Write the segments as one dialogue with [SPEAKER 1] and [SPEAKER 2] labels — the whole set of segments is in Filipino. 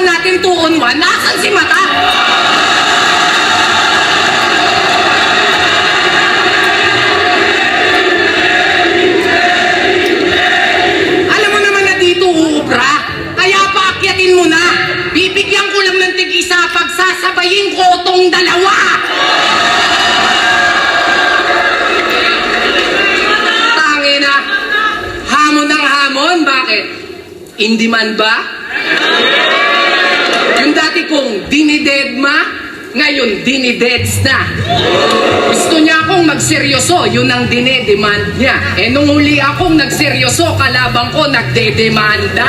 [SPEAKER 1] natin 2-on-1, nasan si Mata? Alam mo naman na dito uubra, kaya paakyatin mo na. Bibigyan ko lang ng tig-isa, pagsasabayin ko tong dalawa. Tangina, hamon ng hamon, bakit? In demand ba? Yung dati kong dinidedma, ngayon dinideds na. Gusto niya akong magseryoso, yun ang dinedemand niya. Eh nung huli akong nagseryoso, kalabang ko nagdedemanda.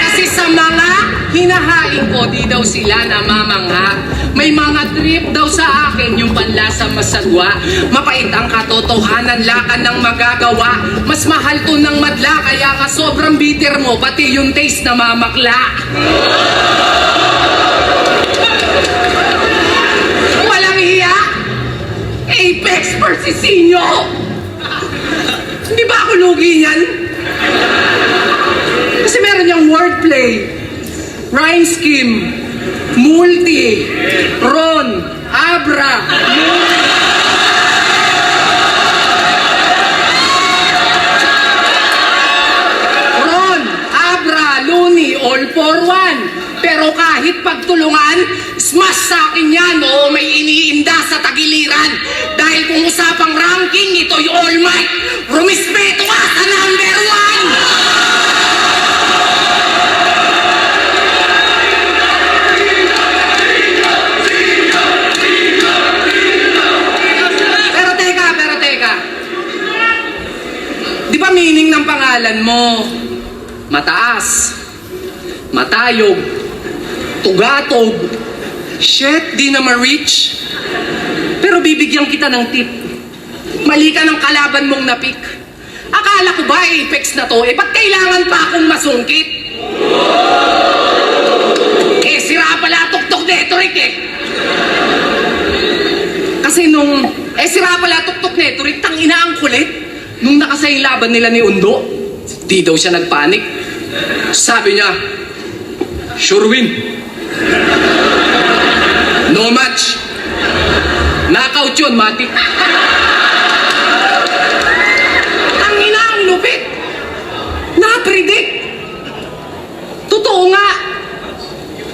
[SPEAKER 1] Kasi sa mga hinahain ko, di daw sila namamangha. May mga trip daw sa akin yung panlasa masagwa. Mapait ang katotohanan, lakan ng magagawa. Mas mahal to ng madla, kaya ka sobrang bitter mo, pati yung taste na mamakla. Walang hiya? Apex Persisinyo! Hindi ba ako lugi yan? Kasi meron niyang wordplay, rhyme scheme, multi, ron, abra, ron, abra, luni, all for one. Pero kahit pagtulungan, smash sa akin yan, o may iniinda sa tagiliran. Dahil kung usapang ranking, ito'y all might. Rumispeto ka sa number 1! Di ba meaning ng pangalan mo? Mataas, matayog, tugatog, shit, di na ma-reach. Pero bibigyan kita ng tip. Mali ka ng kalaban mong napik. Akala ko ba Apex na to? Eh, ba't kailangan pa akong masungkit? Eh, sira pala tuktok Netoric eh. Kasi sira pala tuktok Netoric, tangina ang kulit. Nung nakasay laban nila ni Undo, di daw siya nagpanik. Sabi niya, sure win. No match. Knockout yun, matik. Ang ina ang lupit. Na-predict. Totoo nga.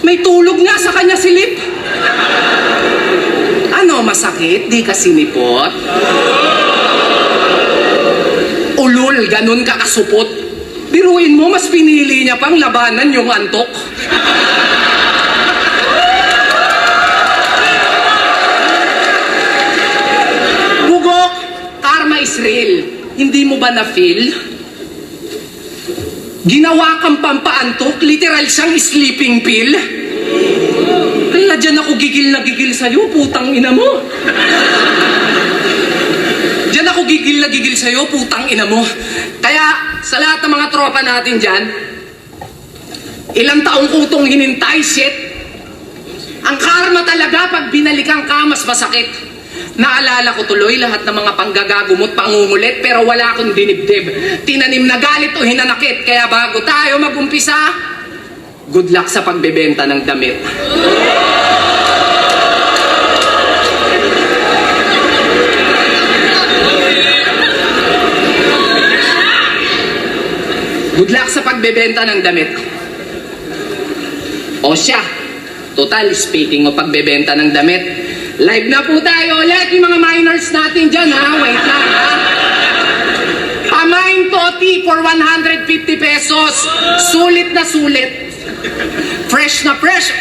[SPEAKER 1] May tulog nga sa kanya silip. Ano, masakit? Di ka sinipot? Ulul, ganun ka kasupot. Biruin mo, mas pinili niya pang labanan yung antok. Bugok, karma is real. Hindi mo ba na-feel? Ginawa kang pampaantok, literal siyang sleeping pill. Kaya dyan ako gigil na gigil sa'yo, putang ina mo. Diyan ako gigil na gigil sa'yo, putang ina mo. Kaya, sa lahat ng mga tropa natin dyan, ilang taong ko itong hinintay, shit. Ang karma talaga, pag binalikan ka, mas masakit. Naalala ko tuloy lahat ng mga panggagagumot, pangungulit, pero wala akong dinibdib. Tinanim na galit o hinanakit. Kaya bago tayo mag-umpisa, good luck sa pagbebenta ng damit. Good luck sa pagbebenta ng damit. O siya, total, speaking o pagbebenta ng damit, live na po tayo ulit yung mga minors natin dyan, ha? Wait lang, ha? Pamain toti for 150 pesos. Sulit na sulit. Fresh na fresh.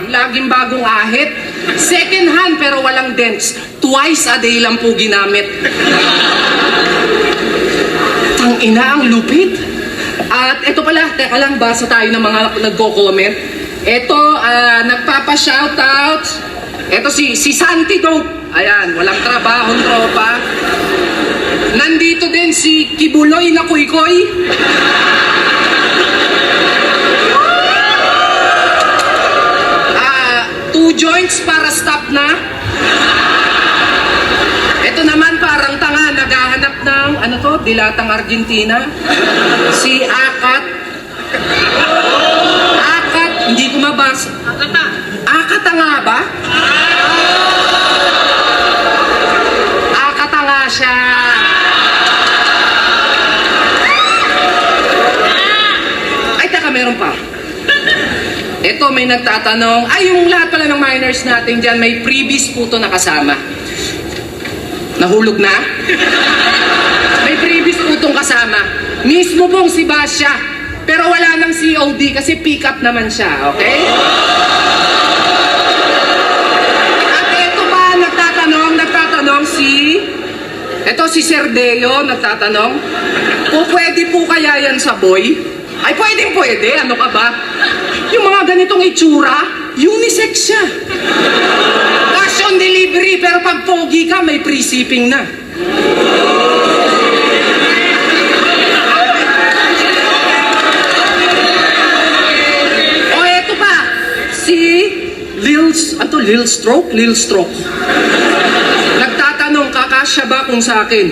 [SPEAKER 1] Laging bagong ahit. Second hand pero walang dents. Twice a day lang po ginamit. Tangina ang lupit. At ito pala, teka lang, basa tayo ng mga nagko-comment. Ito, nagpapa-shoutout. Ito si Santi Dope. Ayan, walang trabahong tropa. Nandito din si Kibuloy na Kuy-Koy. Two joints para stop na. Dilatang Argentina. Si Akat. Akat, hindi ko mabasa. Akata nga ba? Akata nga siya. Ay, teka, meron pa. Ito, may nagtatanong. Ay, yung lahat pala ng minors natin dyan, may previous po to nakasama. Nahulog na? May previous po tong kasama. Mismo pong si Basya. Pero wala nang COD kasi pick up naman siya, okay? At ito pa, nagtatanong si... Ito si Serdeo, nagtatanong. Kung pwede po kaya yan sa boy? Ay, pwede. Ano ka ba? Yung mga ganitong itsura, unisex siya. Cash on delivery, pero pag pogi ka, may pre-shipping na. O, eto pa. Si Lil Stroke. Nagtatanong, kakasya ba kung sa akin?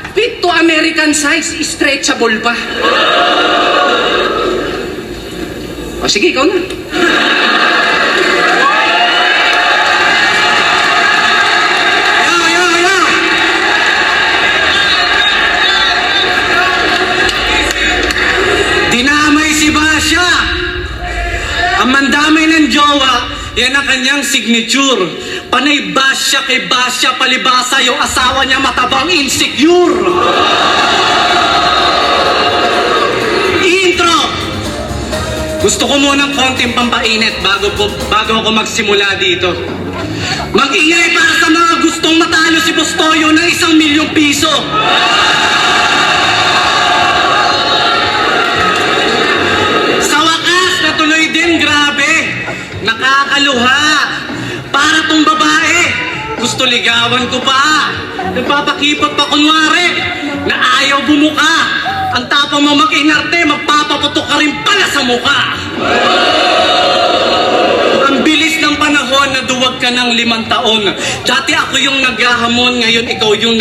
[SPEAKER 1] Fit to American size, stretchable pa. O sige, ikaw na.
[SPEAKER 2] Dinamay si Basya. Ang mandamay ng jowa, yan ang kanyang signature. Panay Basya kay Basya, palibasa yung asawa niya matabang insecure. Intro! Gusto ko munang konting pampainit bago ako magsimula dito. Mag-ingay para sa mga gustong matalo si Bustoyo ng 1,000,000 piso. Sa wakas, natuloy din, grabe. Nakakaluha. Para tong babae, gusto ligawan ko pa. Nagpapakipot pa kunwari na ayaw bumuka. Ang tapang mo mag-inarte, magpapaputok ka rin pala sa muka. Ang bilis ng panahon na duwag ka ng 5 taon. Dati ako yung naghahamon, ngayon ikaw yung